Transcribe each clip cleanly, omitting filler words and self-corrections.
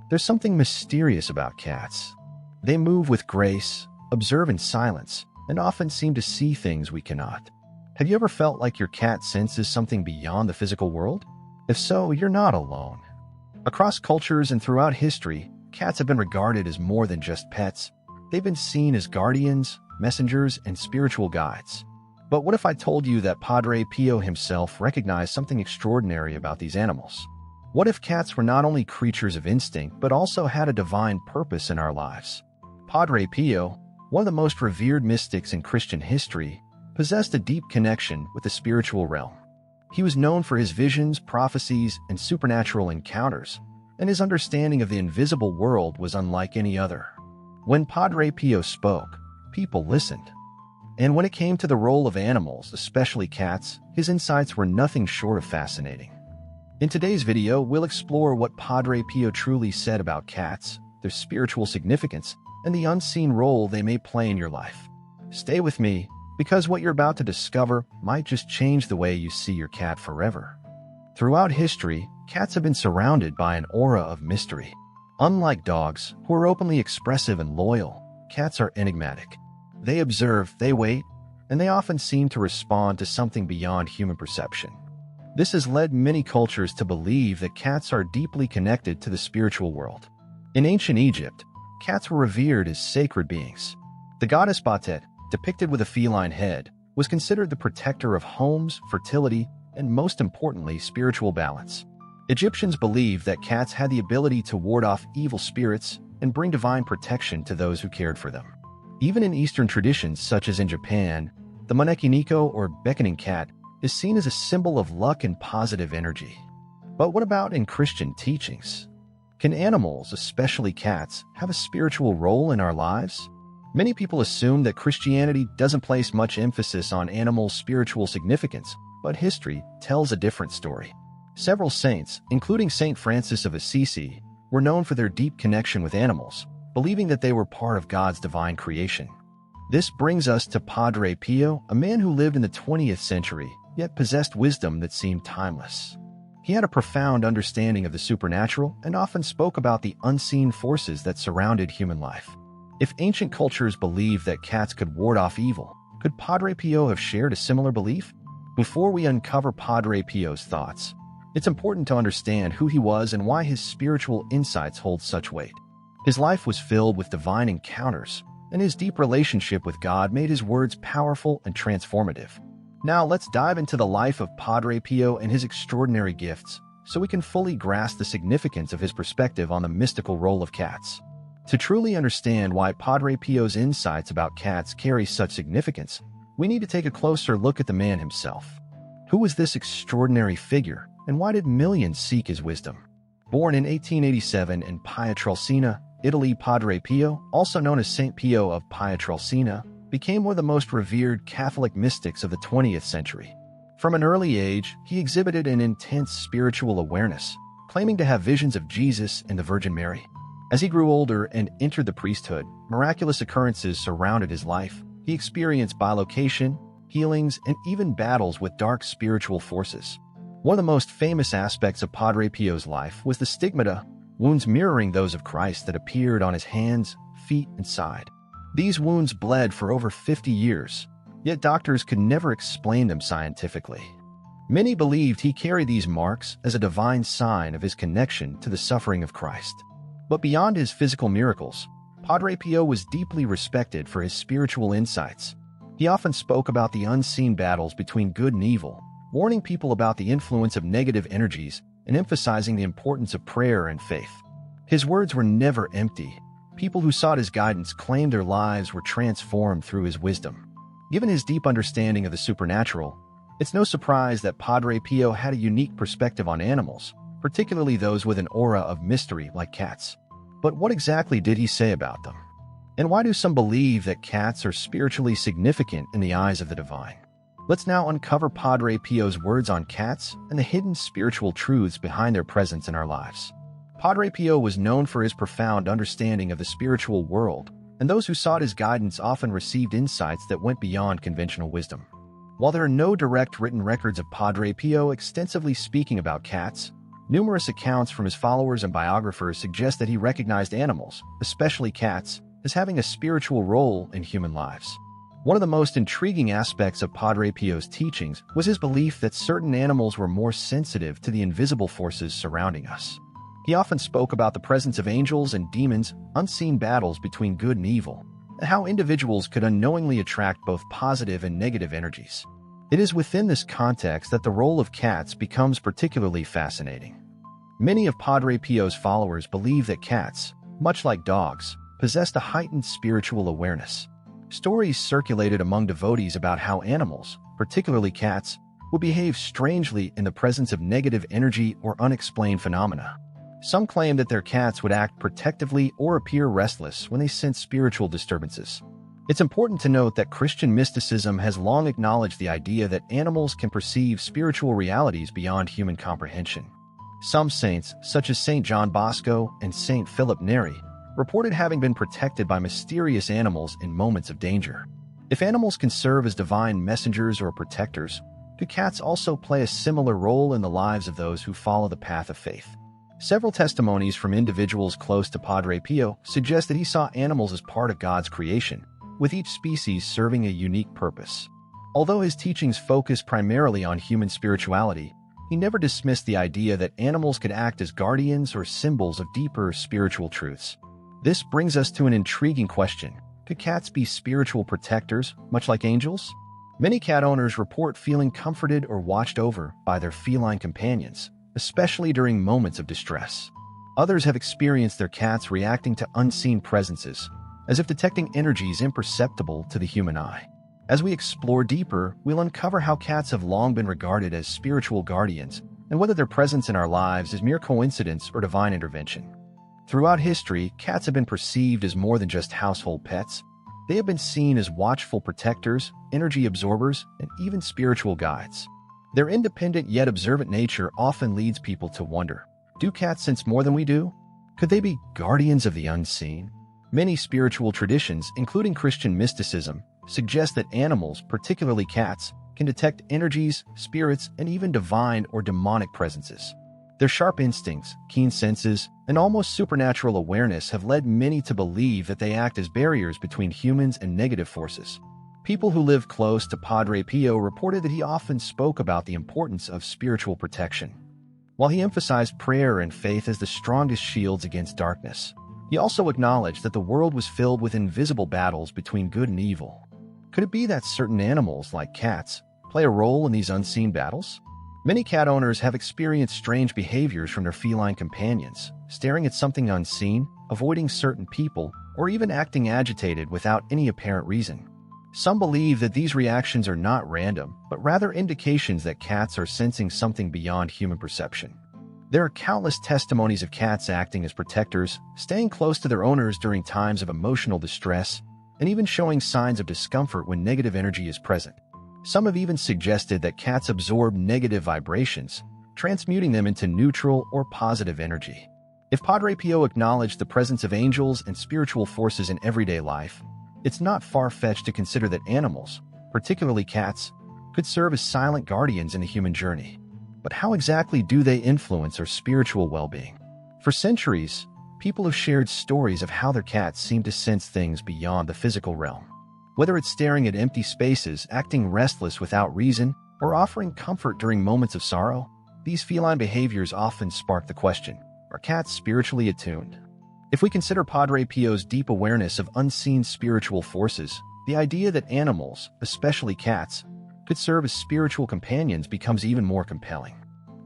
There's something mysterious about cats. They move with grace, observe in silence, and often seem to see things we cannot. Have you ever felt like your cat senses something beyond the physical world? If so, you're not alone. Across cultures and throughout history, cats have been regarded as more than just pets. They've been seen as guardians, messengers, and spiritual guides. But what if I told you that Padre Pio himself recognized something extraordinary about these animals? What if cats were not only creatures of instinct, but also had a divine purpose in our lives? Padre Pio, one of the most revered mystics in Christian history, possessed a deep connection with the spiritual realm. He was known for his visions, prophecies, and supernatural encounters, and his understanding of the invisible world was unlike any other. When Padre Pio spoke, people listened. And when it came to the role of animals, especially cats, his insights were nothing short of fascinating. In today's video, we'll explore what Padre Pio truly said about cats, their spiritual significance, and the unseen role they may play in your life. Stay with me, because what you're about to discover might just change the way you see your cat forever. Throughout history, cats have been surrounded by an aura of mystery. Unlike dogs, who are openly expressive and loyal, cats are enigmatic. They observe, they wait, and they often seem to respond to something beyond human perception. This has led many cultures to believe that cats are deeply connected to the spiritual world. In ancient Egypt, cats were revered as sacred beings. The goddess Batet, depicted with a feline head, was considered the protector of homes, fertility, and most importantly, spiritual balance. Egyptians believed that cats had the ability to ward off evil spirits and bring divine protection to those who cared for them. Even in Eastern traditions, such as in Japan, the Moneki-Nico or beckoning cat is seen as a symbol of luck and positive energy. But what about in Christian teachings? Can animals, especially cats, have a spiritual role in our lives? Many people assume that Christianity doesn't place much emphasis on animals' spiritual significance, but history tells a different story. Several saints, including Saint Francis of Assisi, were known for their deep connection with animals, believing that they were part of God's divine creation. This brings us to Padre Pio, a man who lived in the 20th century, yet possessed wisdom that seemed timeless. He had a profound understanding of the supernatural and often spoke about the unseen forces that surrounded human life. If ancient cultures believed that cats could ward off evil, could Padre Pio have shared a similar belief? Before we uncover Padre Pio's thoughts, it's important to understand who he was and why his spiritual insights hold such weight. His life was filled with divine encounters, and his deep relationship with God made his words powerful and transformative. Now let's dive into the life of Padre Pio and his extraordinary gifts, so we can fully grasp the significance of his perspective on the mystical role of cats. To truly understand why Padre Pio's insights about cats carry such significance, we need to take a closer look at the man himself. Who was this extraordinary figure, and why did millions seek his wisdom? Born in 1887 in Pietrelcina, Italy, Padre Pio, also known as Saint Pio of Pietrelcina, became one of the most revered Catholic mystics of the 20th century. From an early age, he exhibited an intense spiritual awareness, claiming to have visions of Jesus and the Virgin Mary. As he grew older and entered the priesthood, miraculous occurrences surrounded his life. He experienced bilocation, healings, and even battles with dark spiritual forces. One of the most famous aspects of Padre Pio's life was the stigmata, wounds mirroring those of Christ that appeared on his hands, feet, and side. These wounds bled for over 50 years, yet doctors could never explain them scientifically. Many believed he carried these marks as a divine sign of his connection to the suffering of Christ. But beyond his physical miracles, Padre Pio was deeply respected for his spiritual insights. He often spoke about the unseen battles between good and evil, warning people about the influence of negative energies and emphasizing the importance of prayer and faith. His words were never empty. People who sought his guidance claimed their lives were transformed through his wisdom. Given his deep understanding of the supernatural, it's no surprise that Padre Pio had a unique perspective on animals, particularly those with an aura of mystery like cats. But what exactly did he say about them? And why do some believe that cats are spiritually significant in the eyes of the divine? Let's now uncover Padre Pio's words on cats and the hidden spiritual truths behind their presence in our lives. Padre Pio was known for his profound understanding of the spiritual world, and those who sought his guidance often received insights that went beyond conventional wisdom. While there are no direct written records of Padre Pio extensively speaking about cats, Numerous accounts from his followers and biographers suggest that he recognized animals, especially cats, as having a spiritual role in human lives. One of the most intriguing aspects of Padre Pio's teachings was his belief that certain animals were more sensitive to the invisible forces surrounding us. He often spoke about the presence of angels and demons, unseen battles between good and evil, and how individuals could unknowingly attract both positive and negative energies. It is within this context that the role of cats becomes particularly fascinating. Many of Padre Pio's followers believe that cats, much like dogs, possessed a heightened spiritual awareness. Stories circulated among devotees about how animals, particularly cats, would behave strangely in the presence of negative energy or unexplained phenomena. Some claim that their cats would act protectively or appear restless when they sense spiritual disturbances. It's important to note that Christian mysticism has long acknowledged the idea that animals can perceive spiritual realities beyond human comprehension. Some saints, such as Saint John Bosco and Saint Philip Neri, reported having been protected by mysterious animals in moments of danger. If animals can serve as divine messengers or protectors, do cats also play a similar role in the lives of those who follow the path of faith? Several testimonies from individuals close to Padre Pio suggest that he saw animals as part of God's creation, with each species serving a unique purpose. Although his teachings focus primarily on human spirituality, he never dismissed the idea that animals could act as guardians or symbols of deeper spiritual truths. This brings us to an intriguing question. Could cats be spiritual protectors, much like angels? Many cat owners report feeling comforted or watched over by their feline companions, especially during moments of distress. Others have experienced their cats reacting to unseen presences, as if detecting energies imperceptible to the human eye. As we explore deeper, we'll uncover how cats have long been regarded as spiritual guardians, and whether their presence in our lives is mere coincidence or divine intervention. Throughout history, cats have been perceived as more than just household pets. They have been seen as watchful protectors, energy absorbers, and even spiritual guides. Their independent yet observant nature often leads people to wonder, do cats sense more than we do? Could they be guardians of the unseen? Many spiritual traditions, including Christian mysticism, suggest that animals, particularly cats, can detect energies, spirits, and even divine or demonic presences. Their sharp instincts, keen senses, and almost supernatural awareness have led many to believe that they act as barriers between humans and negative forces. People who live close to Padre Pio reported that he often spoke about the importance of spiritual protection. While he emphasized prayer and faith as the strongest shields against darkness, he also acknowledged that the world was filled with invisible battles between good and evil. Could it be that certain animals, like cats, play a role in these unseen battles? Many cat owners have experienced strange behaviors from their feline companions, staring at something unseen, avoiding certain people, or even acting agitated without any apparent reason. Some believe that these reactions are not random, but rather indications that cats are sensing something beyond human perception. There are countless testimonies of cats acting as protectors, staying close to their owners during times of emotional distress, and even showing signs of discomfort when negative energy is present. Some have even suggested that cats absorb negative vibrations, transmuting them into neutral or positive energy. If Padre Pio acknowledged the presence of angels and spiritual forces in everyday life, it's not far-fetched to consider that animals, particularly cats, could serve as silent guardians in the human journey. But how exactly do they influence our spiritual well-being? For centuries, people have shared stories of how their cats seem to sense things beyond the physical realm. Whether it's staring at empty spaces, acting restless without reason, or offering comfort during moments of sorrow, these feline behaviors often spark the question, are cats spiritually attuned? If we consider Padre Pio's deep awareness of unseen spiritual forces, the idea that animals, especially cats, could serve as spiritual companions becomes even more compelling.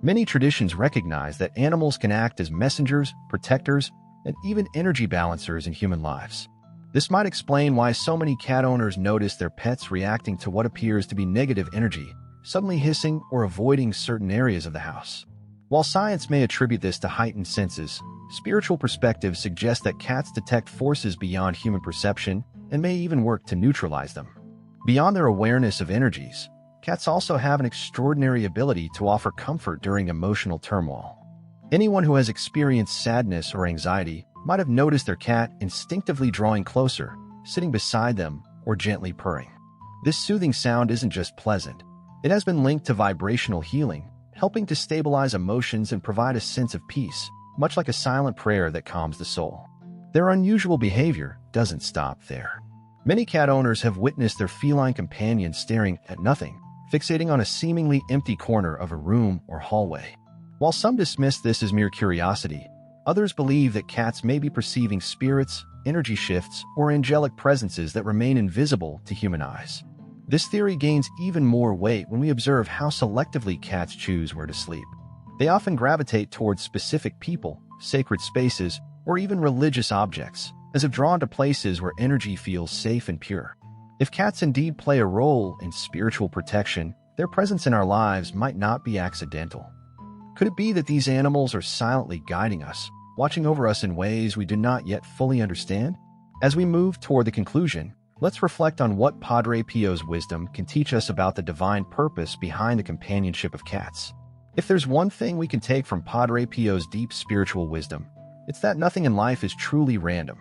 Many traditions recognize that animals can act as messengers, protectors, and even energy balancers in human lives. This might explain why so many cat owners notice their pets reacting to what appears to be negative energy, suddenly hissing or avoiding certain areas of the house. While science may attribute this to heightened senses, spiritual perspectives suggest that cats detect forces beyond human perception and may even work to neutralize them. Beyond their awareness of energies, cats also have an extraordinary ability to offer comfort during emotional turmoil. Anyone who has experienced sadness or anxiety might have noticed their cat instinctively drawing closer, sitting beside them, or gently purring. This soothing sound isn't just pleasant. It has been linked to vibrational healing, helping to stabilize emotions and provide a sense of peace, much like a silent prayer that calms the soul. Their unusual behavior doesn't stop there. Many cat owners have witnessed their feline companions staring at nothing, fixating on a seemingly empty corner of a room or hallway. While some dismiss this as mere curiosity, others believe that cats may be perceiving spirits, energy shifts, or angelic presences that remain invisible to human eyes. This theory gains even more weight when we observe how selectively cats choose where to sleep. They often gravitate towards specific people, sacred spaces, or even religious objects, as if drawn to places where energy feels safe and pure. If cats indeed play a role in spiritual protection, their presence in our lives might not be accidental. Could it be that these animals are silently guiding us, watching over us in ways we do not yet fully understand? As we move toward the conclusion, let's reflect on what Padre Pio's wisdom can teach us about the divine purpose behind the companionship of cats. If there's one thing we can take from Padre Pio's deep spiritual wisdom, it's that nothing in life is truly random.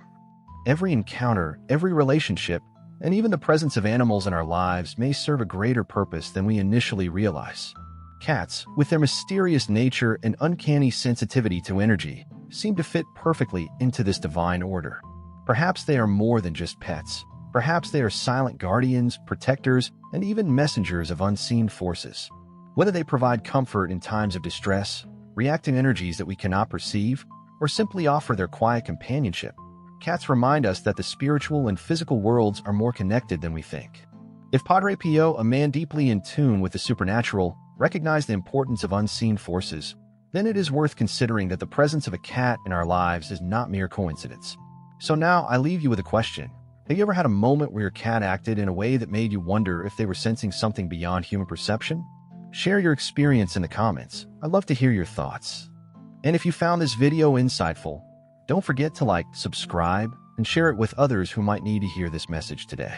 Every encounter, every relationship, and even the presence of animals in our lives may serve a greater purpose than we initially realize. Cats, with their mysterious nature and uncanny sensitivity to energy, seem to fit perfectly into this divine order. Perhaps they are more than just pets. Perhaps they are silent guardians, protectors, and even messengers of unseen forces. Whether they provide comfort in times of distress, react to energies that we cannot perceive, or simply offer their quiet companionship, cats remind us that the spiritual and physical worlds are more connected than we think. If Padre Pio, a man deeply in tune with the supernatural, recognized the importance of unseen forces, then it is worth considering that the presence of a cat in our lives is not mere coincidence. So now I leave you with a question. Have you ever had a moment where your cat acted in a way that made you wonder if they were sensing something beyond human perception? Share your experience in the comments. I'd love to hear your thoughts. And if you found this video insightful, don't forget to like, subscribe, and share it with others who might need to hear this message today.